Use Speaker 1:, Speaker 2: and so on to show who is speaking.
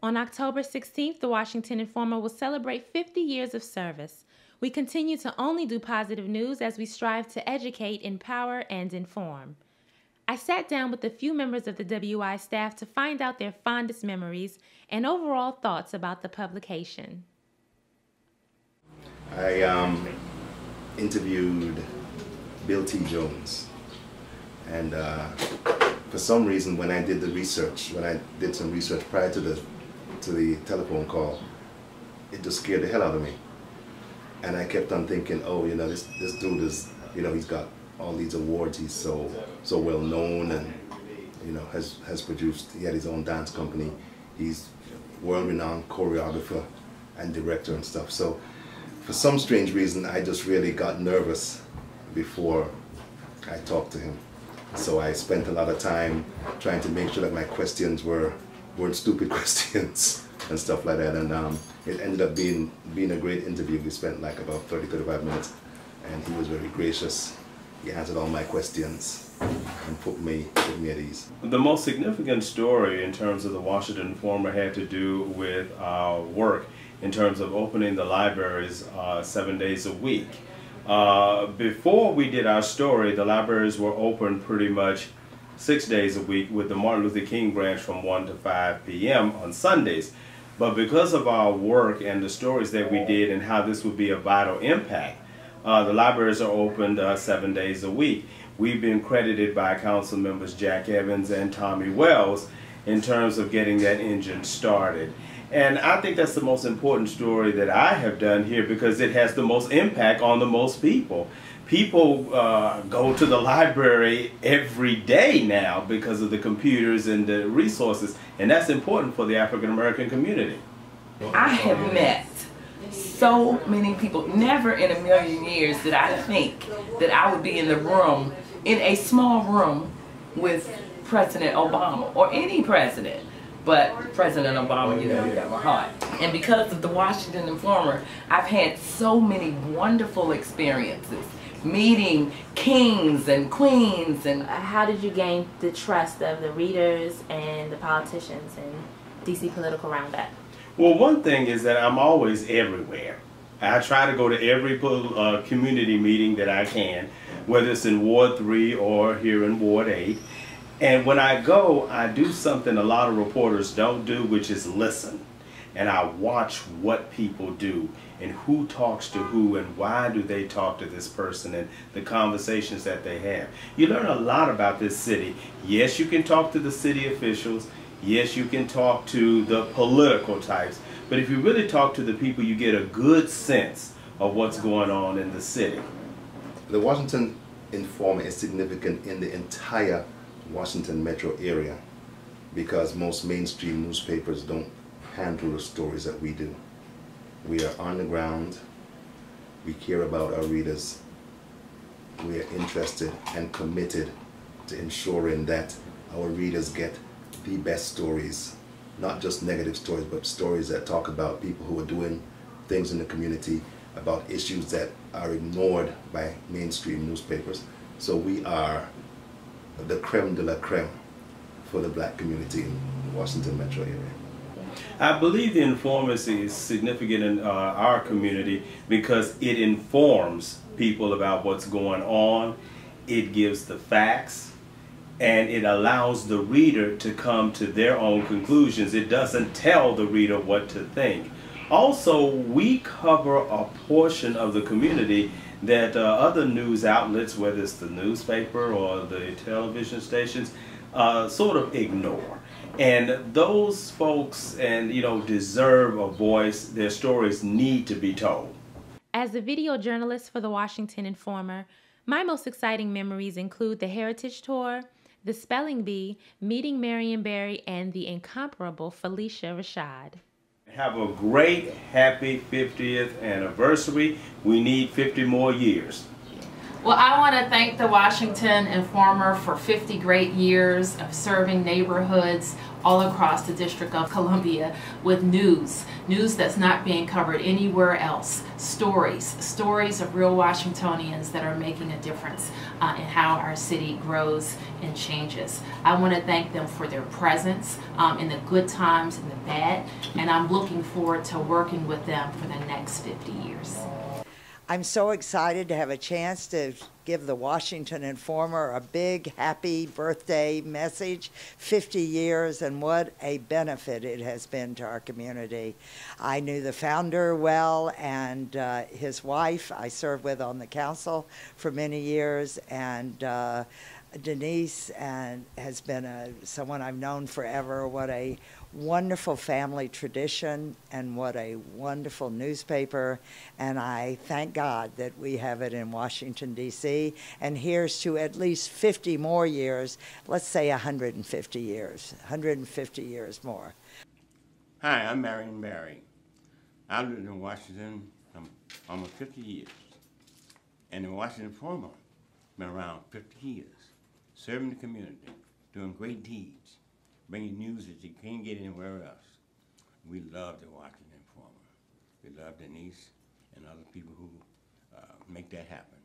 Speaker 1: On October 16th, the Washington Informer will celebrate 50 years of service. We continue to only do positive news as we strive to educate, empower, and inform. I sat down with a few members of the WI staff to find out their fondest memories and overall thoughts about the publication.
Speaker 2: I interviewed Bill T. Jones, and for some reason when I did some research prior to the telephone call, it just scared the hell out of me. And I kept on thinking, oh, you know, this dude is, you know, he's got all these awards, he's so well known, and you know, has produced, he had his own dance company, he's world-renowned choreographer and director and stuff. So for some strange reason, I just really got nervous before I talked to him. So I spent a lot of time trying to make sure that my questions weren't stupid questions and stuff like that. And it ended up being a great interview. We spent like about 30-35 minutes, and he was very gracious. He answered all my questions and put me at ease.
Speaker 3: The most significant story in terms of the Washington Informer had to do with our work in terms of opening the libraries 7 days a week. Before we did our story, the libraries were open pretty much 6 days a week, with the Martin Luther King branch from 1 to 5 p.m. on Sundays. But because of our work and the stories that we did and how this would be a vital impact, the libraries are opened 7 days a week. We've been credited by council members Jack Evans and Tommy Wells in terms of getting that engine started. And I think that's the most important story that I have done here, because it has the most impact on the most people. People go to the library every day now because of the computers and the resources, and that's important for the African American community.
Speaker 4: I have met so many people. Never in a million years did I think that I would be in the room, in a small room, with President Obama, or any president. But President Obama, you know, you got my heart. And because of the Washington Informer, I've had so many wonderful experiences, meeting kings and queens. And
Speaker 1: How did you gain the trust of the readers and the politicians in DC Political Roundup?
Speaker 3: Well, one thing is that I'm always everywhere. I try to go to every community meeting that I can, whether it's in Ward 3 or here in Ward 8. And when I go, I do something a lot of reporters don't do, which is listen. And I watch what people do and who talks to who and why do they talk to this person and the conversations that they have. You learn a lot about this city. Yes, you can talk to the city officials. Yes, you can talk to the political types. But if you really talk to the people, you get a good sense of what's going on in the city.
Speaker 2: The Washington Informer is significant in the entire Washington metro area, because most mainstream newspapers don't handle the stories that we do. We are on the ground, we care about our readers, we are interested and committed to ensuring that our readers get the best stories, not just negative stories, but stories that talk about people who are doing things in the community, about issues that are ignored by mainstream newspapers. So we are the creme de la creme for the black community in the Washington metro area.
Speaker 3: I believe the Informer is significant in our community because it informs people about what's going on, it gives the facts, and it allows the reader to come to their own conclusions. It doesn't tell the reader what to think. Also, we cover a portion of the community that other news outlets, whether it's the newspaper or the television stations, sort of ignore. And those folks, deserve a voice. Their stories need to be told.
Speaker 1: As a video journalist for the Washington Informer, my most exciting memories include the Heritage Tour, the Spelling Bee, meeting Marion Barry, and the incomparable Felicia Rashad.
Speaker 3: Have a great, happy 50th anniversary. We need 50 more years.
Speaker 5: Well, I want to thank the Washington Informer for 50 great years of serving neighborhoods all across the District of Columbia with news that's not being covered anywhere else, stories of real Washingtonians that are making a difference in how our city grows and changes. I want to thank them for their presence in the good times and the bad, and I'm looking forward to working with them for the next 50 years.
Speaker 6: I'm so excited to have a chance to give the Washington Informer a big happy birthday message. 50 years, and what a benefit it has been to our community. I knew the founder well, and his wife I served with on the council for many years, and Denise has been someone I've known forever. What a wonderful family tradition, and what a wonderful newspaper, and I thank God that we have it in Washington, D.C., and here's to at least 50 more years, let's say 150 years more.
Speaker 7: Hi, I'm Marion Barry. I lived in Washington almost 50 years, and the Washington Informer been around 50 years, serving the community, doing great deeds, bringing news that you can't get anywhere else. We love the Washington Informer. We love Denise and other people who make that happen.